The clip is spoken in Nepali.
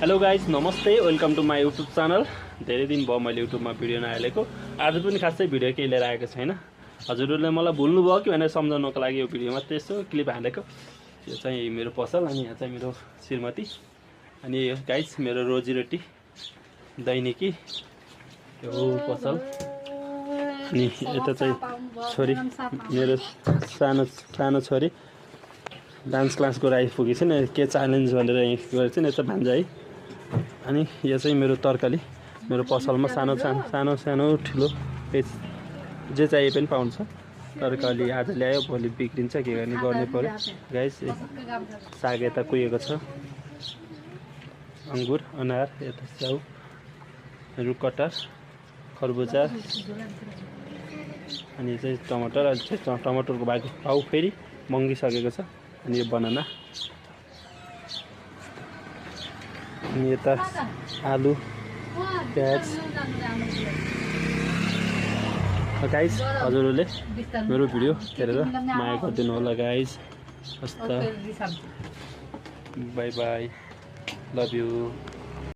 हेलो गाइज नमस्ते welcome to my YouTube channel. धेरै दिन भयो मैले युट्युबमा भिडियो नहालेको। आज पनि खासै भिडियो केही लिएर आएको छैन। हजुरहरूले मलाई भुल्नुभयो कि भनेर सम्झाउनको लागि यो भिडियोमा त्यसो क्लिप हालेको। यो चाहिँ मेरो पसल अनि यहाँ चाहिँ मेरो श्रीमती अनि गाइज मेरो रोजीरोटी दैनिकी यो पसल अनि यता चाहिँ छोरी मेरो सानो छोरी डान्स क्लास गएर आइपुगेको छ नि के च्यालेन्ज भनेर यहाँ गरेको छ नि यता भान्जा है। अनि यो चाहिँ मेरो तरकारी मेरो पसलमा सानो ठुलो जे चाहिए पनि पाउँछ। तरकारी आज ल्यायो भोलि बिग्रिन्छ के गर्ने पर्यो गाइस। साग यता कुहिएको छ, अङ्गुर अनार यता च्याउ रुखकटार खरबुजा अनि चाहिँ टमाटर। अहिले चाहिँ टमाटरको भाउ फेरि मङ्गिसकेको छ। अनि यो बनाना अनि यता आलु प्याज। गाइस हजुरहरूले मेरो भिडियो हेरेर माया गरिदिनु होला गाइस। हस् त बाई बाई लभ यू।